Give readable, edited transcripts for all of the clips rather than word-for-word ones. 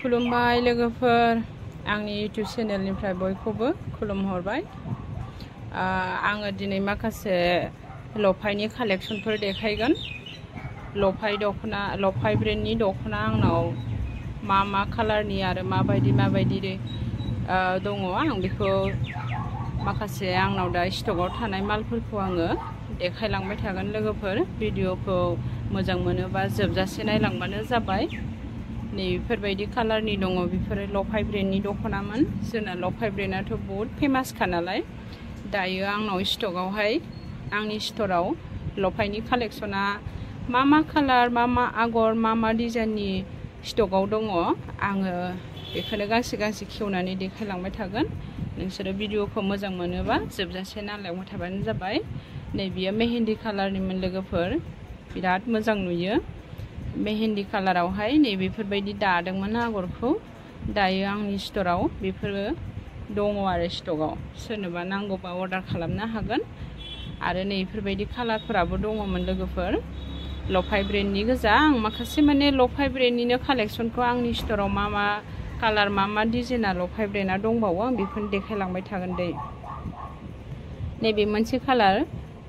खुलुमबाय लोगोफोर, आंनि यूट्यूब चेनेलनिफ्राय बयखौबो खुलुमहरबाय। आङो दिनै माखासे लफायनि कालेक्शनफोर देखायगोन। लफाय दख'ना, लफाय ब्रेन्डनि दख'ना आंनाव मा कालारनि आरो माबायदि दङ, आं बेखौ माखासे आंनाव दा स्टकआव थानाय मालफोरखौ आङो देखायलांबाय थागोन। लोगोफोर, भिडिअखौ मोजां मोनोबा जोबजासे नायलांबानो जाबाय। नै बेफोरबायदि कालारनि दङ, बेफोरो लफाय ब्रेन्डनि दख'नामोन। जोंना लफाय ब्रेन्डआथ' बहुद फेमासखा नालाय। दायो आंनाव स्टकआवहाय, आंनि स्ट'राव लफायनि कालेक्शना मा कालार, मा आगर, मा डिजाइननि स्टकआव दङ, आङो बेखौनो गांसे गांसे खेवनानै देखायलांबाय थागोन। नोंसोरो भिडिअखौ मोजां मोनोबा जोबजासे नायलांबाय थाबानो जाबाय। नै बियो मेहेन्दी कालारनिमोन लोगोफोर, बिराद मोजां नुयो। मेहेन्दी कालारावहाय नै बेफोरबायदि दादोंमोन आगरखौ। दायो आंनि स्ट'राव बेफोरो दङ आरो स्टकआव। सोरनोबा नांगौबा अर्डार खालामनो हागोन। आरो नै बेफोरबायदि कालारफोराबो दङमोन लोगोफोर, लफाय ब्रेन्डनि गोजा। आं माखासे लफाय ब्रेन्डनिनो कालेक्शनखौ आंनि स्ट'राव मा कालार, मा डिजाइना लफाय ब्रेन्डआ दंबावो, आं बेखौनो देखायलांबाय थागोन दै। नैबे मोनसे कालार,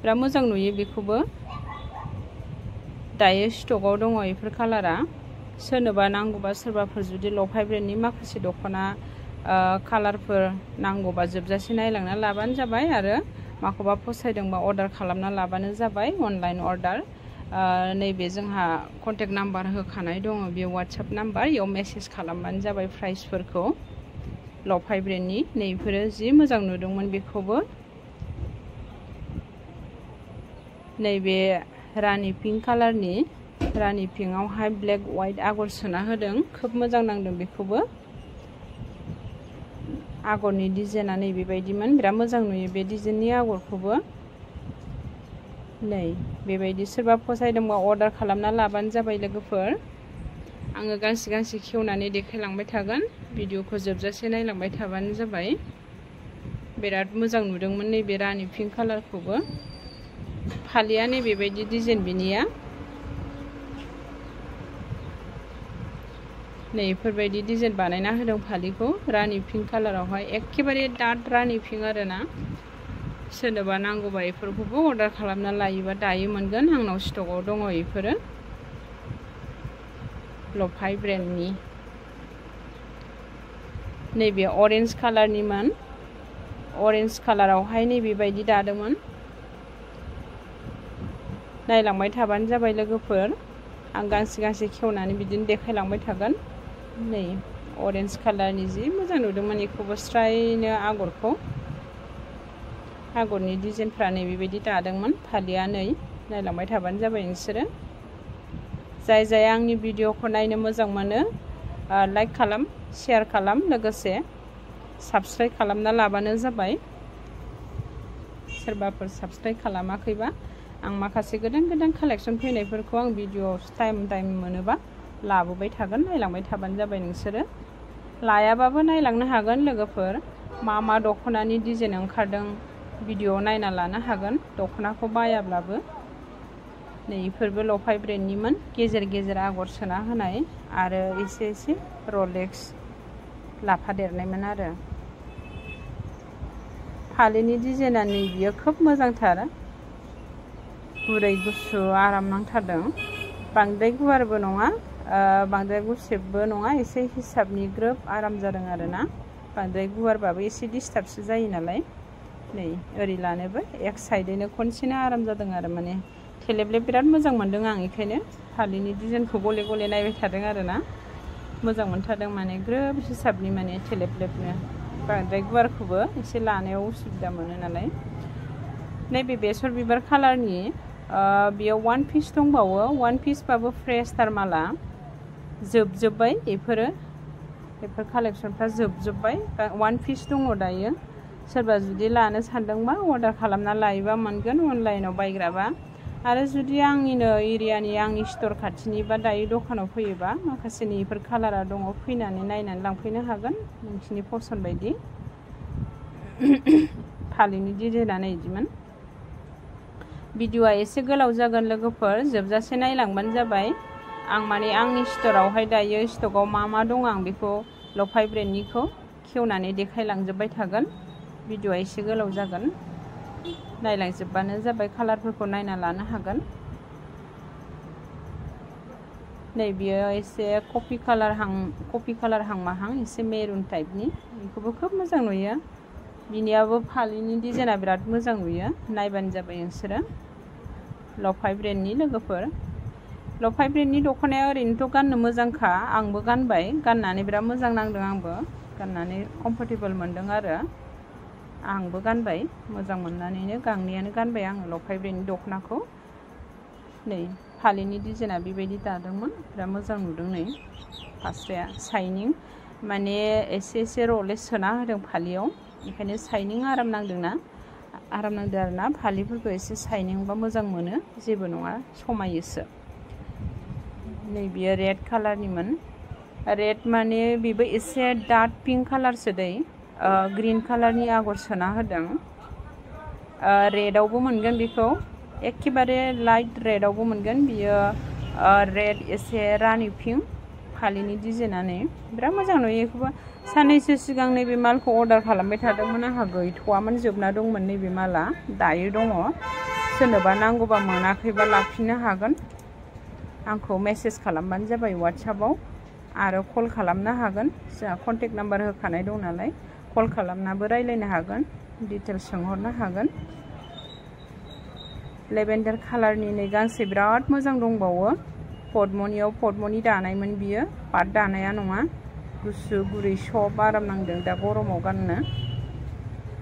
बिराद मोजां नुयो, बेखौबो दायो स्टकआव दङ बेफोर कालारा। सोरनोबा नांगौबा, सोरबाफोर जुदि लफाय ब्रेन्डनि माखासे दख'ना कालारफोर नांगौबा जोबजासे नायलांना लाबानो जाबाय। आरो माखौबा फसायदोंबा अर्डार खालामना लाबानो जाबाय, अनलाइन अर्डार। नैबे जोंहा कन्टेक्ट नाम्बार होखानाय दङ, बे वाट्सएप नाम्बार, बेयाव मेसेज खालामबानो जाबाय प्राइसफोरखौ। लफाय ब्रेन्डनि नैफोरो जि मोजां नुदोंमोन, बेखौबो। नैबे रानि पिंक कालारनि, रानि पिंकआवहाय ब्लेक वाइट आगर सोना होदों, खोब मोजां नांदों बेखौबो। आगरनि डिजाइना नै बेबायदिमोन, बिराद मोजां नुयो बे डिजाइननि आगरखौबो। नै बेबायदि, सोरबा फसायदोंबा अर्डार खालामना लाबानो जाबाय लोगोफोर। आङो गांसे गांसे खेवनानै देखायलांबाय थागोन, भिडिअखौ जोबजासे नायलांबाय थाबानो जाबाय। बिराद मोजां नुदोंमोन नैबे रानि पिंक कालारखौबो। फालिया नै बेबायदि डिजाइन बिनिया। नै बेफोरबायदि डिजाइन बानायना होदों फालिखौ, रानि पिंक कालारावहाय, एखेबारे डार्क रानि पिंक आरोना। सोरनोबा नांगौबा बेफोरखौबो अर्डार खालामना लायोबा दायो मोनगोन, आंनाव स्टकआव दङ बेफोरो लफाय ब्रेन्डनि। नैबे अरेन्ज कालारनिमोन, अरेन्ज कालारावहाय नै बेबायदि दादोंमोन। नायलांबाय थाबानो जाबाय लोगोफोर, आं गांसे गांसे खेवनानै बिदिनो देखायलांबाय थागोन। नै अरेन्ज कालारनि जि मोजां नुदोंमोन, बेखौबो स्रायनो आगरखौ। आगरनि डिजाइनफ्रा नै बेबायदि दादोंमोन, फालिया नै नायलांबाय थाबानो जाबाय नोंसोरो। जाय आंनि भिडिअखौ नायनो मोजां मोनो, लाइक खालाम, शेयार खालाम, लोगोसे साबस्क्राइब खालामना लाबानो जाबाय। सोरबाफोर साबस्क्राइब खालामाखैबा, आं माखासे गोदान कालेक्शन फैनायफोरखौ आं भिडिअ टाइम मोनोबा लाबोबाय थागोन, नायलांबाय थाबानो जाबाय नोंसोरो। लायाबाबो नायलांनो हागोन लोगोफोर, मा दख'नानि डिजाइन ओंखारदों, भिडिअ नायना लानो हागोन, दख'नाखौ बायाब्लाबो। नै बेफोरबो लफाय ब्रेन्डनिमोन, गेजेर आगर सोना होनाय, आरो एसे रलेक्स लाफादेरनायमोन आरो। फालिनि डिजाइना नै बियो खोब मोजांथार, गुरै गुसु आराम नांथारदों। बांद्राय गुवारबो नङा, बांद्राय गुसेबबो नङा, एसे हिसाबनि ग्रोब आराम जादों आरोना। बांद्राय गुवारबाबो एसे डिस्टार्बसो जायो नालाय। नै ओरै लानोबो एक साइडैनो खनसेनो आराम जादों आरो, माने थेलेबलेब बिराद मोजां मोनदों आं। बेखायनो फालिनि डिजाइनखौ गले नायबाय थादों आरोना, मोजां मोनथारदों, माने ग्रोब हिसाबनि, माने थेलेबलेबनो। बांद्राय गुवारखौबो एसे लानायाव उसुबिदा मोनो नालाय। नैबे बेसर बिबार कालारनि, बेयाव वान पिस दंबावो, वान पिसबाबो फ्रेसथार माला। जोबजोब्बाय बेफोर कालेक्शनफ्रा जोबजोब्बाय, वान पिस दङ दायो। सोरबा जुदि लानो सानदोंबा अर्डार खालामना लायोबा मोनगोन, अनलाइनाव बायग्राबा। आरो जुदि आंनिनो एरियानि, आंनि स्ट'र खाथिनि बा दायो दखानाव फैयोबा, माखासे बेफोर कालारा दङ, फैनानै नायनानै लांफैनो हागोन नोंसिनि फसन बायदि। फालिनि डिजाइना बिदिमोन। भिडिअआ एसे गोलाव जागोन लोगोफोर, जोबजासे नायलांबानो जाबाय। आं माने आंनि स्ट'रावहाय दायो स्टकआव मा दं आं बेखौ लफाय ब्रेन्डनिखौ खेवनानै देखायलांजोबबाय थागोन। भिडिअआ एसे गोलाव जागोन, नायलांजोबबानो जाबाय, कालारफोरखौ नायना लानो हागोन। नै बियो एसे कफि कालारहां माहां एसे मेरुन टाइपनि, बेखौबो खोब मोजां नुयो। बिनियाबो फालिनि डिजाइना बिराद मोजां नुयो, नायबानो जाबाय नोंसोरो। लफाय ब्रेन्डनि लोगोफोर, लफाय ब्रेन्डनि दख'नाया ओरैनोथ' गाननो मोजांखा, आंबो गानबाय, गाननानै बिराद मोजां नांदों, आंबो गाननानै कम्फर्टेबल मोनदों आरो आंबो गानबाय, मोजां मोननानैनो गांनैयानो गानबाय आङो लफाय ब्रेन्डनि दख'नाखौ। नै फालिनि डिजाइना बेबायदि दादोंमोन, बिराद मोजां नुदों। नै फास्राया साइनिं, माने एसे रलेस सोना होदों फालियाव, ओंखायनो साइनिं आराम नांदों आरोना। फालिफोरखौ एसे साइनिंबा मोजां मोनो, जेबो नङा, समायोसो। नै बियो रेड कालारनिमोन, रेड माने बेबो एसे डार्क पिंक कालारसो दै, ग्रीन कालारनि आगर सोना होदों। रेडआवबो मोनगोन बेखौ, एखेबारे लाइट रेडआवबो मोनगोन बियो। रेड एसे रानि पिंक फालिनि डिजाइनानै बिराद मोजां नुयो। बेखौबो साननैसो सिगां नैबे मालखौ अर्डार खालामबाय थादोंमोन, आंहा गैथ'वामोन, जोबना दंमोन नैबे माला, दायो दङ। सोरनोबा नांगौबा मोनाखैबा लाफिननो हागोन, आंखौ मेसेज खालामबानो जाबाय वाट्सएपआव, आरो कल खालामनो हागोन, जोंहा कन्टेक्ट नाम्बार होखानाय दं नालाय, कल खालामनाबो रायज्लायनो हागोन, डिटेल्स सोंहरनो हागोन। लेभेन्डार कालारनि नै गांसे बिराद मोजां दंबावो, पद्मनि दानायमोन बियो, पाट दानाया नङा, गुसु गुरै सब आराम नांदों दा गरमाव गाननो।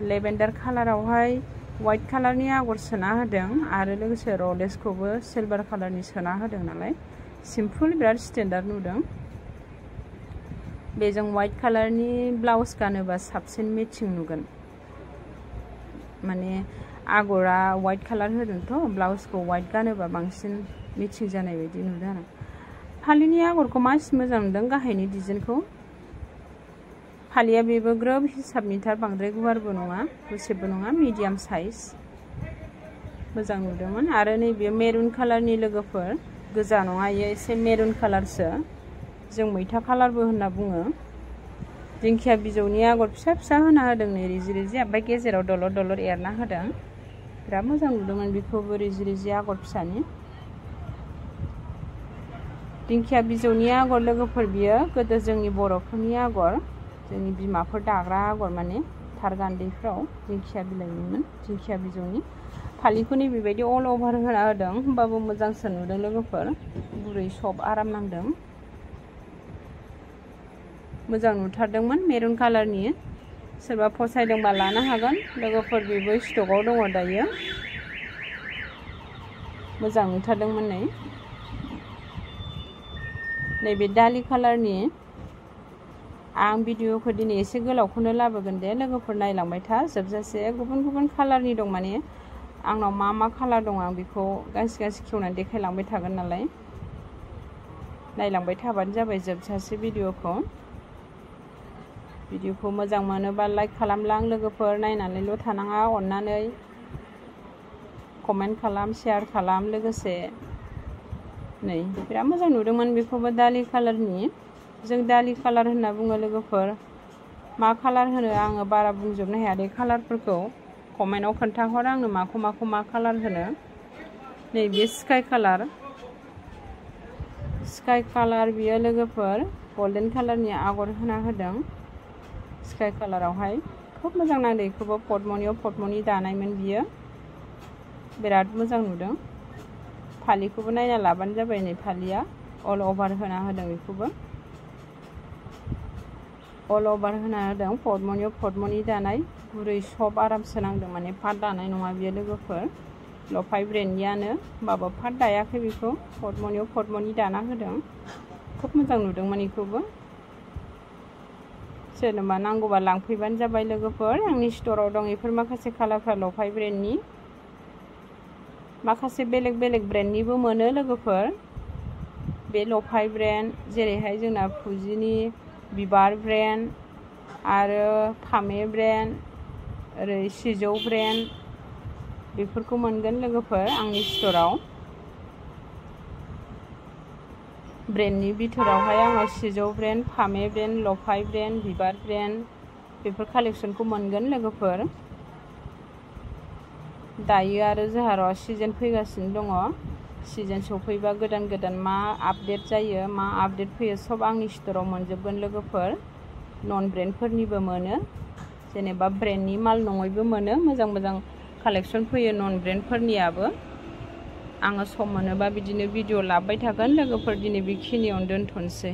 लेभेन्डार कालारावहाय वाइट कालारनि आगर सोना होदों, आरो लोगोसे रलेसखौबो सिलभार कालारनि सोना होदों नालाय, सिम्पल बिराद स्टेन्डार्ड नुदों। बेजों वाइट कालारनि ब्लाउस गानोबा साबसिन मेचिं नुगोन, माने आगरा वाइट कालार होदोंथ', ब्लाउसखौ वाइट गानोबा बांसिन मेचिं जानाय बायदि नुदों आरो। फालिनि आगरखौ मासि मोजां नुदों, गाहायनि डिजाइनखौ। फालिया बेबो ग्रोब हिसाबनिथार, बांद्राय गुवारबो नङा, गुसेबबो नङा, मिडियाम साइज, मोजां नुदोंमोन। आरो नैबे मेरुन कालारनि लोगोफोर, गोजा नङा, इयो एसे मेरुन कालारसो, जों मैथा कालारबो होनना बुङो। दिंखिया बिजौनि आगर फिसा होना होदों, नै रिजि ओमफ्राय गेजेराव दलर एरना होदों, बिराद मोजां नुदोंमोन बेखौबो, रिजि आगर फिसानि। दिंखिया बिजौनि आगर लोगोफोर, बियो गोदो जोंनि बर'फोरनि आगर, जोंनि बिमाफोर दाग्रा आगर, माने थार गान्दैफ्राव दिंखिया बिलाइनिमोन, दिंखिया बिजौनि। फालिखौ बेबायदि अल अभार होना होदों, होमबाबो मोजांसो नुदों लोगोफोर, गुरै सब आराम नांदों, मोजां नुथारदोंमोन। मेरुन कालारनि, सोरबा फसायदोंबा लानो हागोन लोगोफोर, बेबो स्टकआव दङ दायो, मोजां नुथारदोंमोन। नैबे दालि कालारनि, आं भिडिअखौ दिनै एसे गोलावखौनो लाबोगोन दे लोगोफोर, नायलांबाय था जोबजासे। गुबुन कालारनि दं, माने आंनाव मा कालार दं आं बेखौ गांसे खेवनानै देखायलांबाय थागोन नालाय, नायलांबाय थाबानो जाबाय जोबजासे भिडिअखौ। मोजां मोनोबा लाइक खालामलां लोगोफोर, नायनानैल' थानाङा, अननानै कमेन्ट खालाम, शेयार खालाम। लोगोसे नै बिराद मोजां नुदोंमोन बेखौबो, दालि कालारनि, जों दालि कालार होनना बुङो लोगोफोर, मा कालार होनो आङो बारा बुंजोबनो हाया दे कालारफोरखौ, कमेन्टआव खोन्थाहर आंनो माखौ मा कालार होनो। नै बे स्काइ कालार बियो लोगोफोर, गल्डेन कालारनि आगर होना होदों स्काइ कालारावहाय, खोब मोजां नांदों बेखौबो, पद्मनि दानायमोन बियो, बिराद मोजां नुदों। फालिखौबो नायना लाबानो जाबाय, नै फालिया अल अभार होना होदों, बेखौबो अल अभार होना होदों, पद्मनि दानाय, गुरै सब आरामसो नांदों, माने पाट दानाय नङा बियो लोगोफोर, लफाय ब्रेन्डनियानो, होमबाबो पाट दायाखै बेखौ, पद्मनि दाना होदों, खोब मोजां नुदोंमोन बेखौबो। सोरनोबा नांगौबा लांफैबानो जाबाय लोगोफोर, आंनि स्ट'राव दं बेफोर माखासे कालारफ्रा लफाय ब्रेन्डनि, माखासे बेलेग ब्रेन्डनिबो मोनो लोगोफोर। बे लफाय ब्रेन्ड, जेरैहाय जोंना फुजिनि बिबार ब्रेन्ड, आरो फामे ब्रेन्ड, ओरै सिजौ ब्रेन्ड, बेफोरखौ मोनगोन लोगोफोर आंनि स्ट'राव। ब्रेन्डनि बिथोरावहाय आङो सिजौ ब्रेन्ड, फामे ब्रेन्ड, लफाय ब्रेन्ड, बिबार ब्रेन्ड बेफोर कालेक्सनखौ मोनगोन लोगोफोर। दायो आरो जोंहा र' सिजन फैगासिनो दङ। सिजन सफैबा गोदान गोदान मा आपडेट जायो, मा आपडेट फैयो सब आंनि स्ट'राव मोनजोबगोन लोगोफोर। नन ब्रेन्डफोरनिबो मोनो, जेनेबा ब्रेन्डनि माल नङैबो मोनो। मोजां मोजां कालेक्सन फैयो नन ब्रेन्डफोरनियाबो। आङो सम मोनोबा बिदिनो भिडिअ लाबोबाय थागोन लोगोफोर। दिनै बेखिनियावनो दोनथ'नोसै।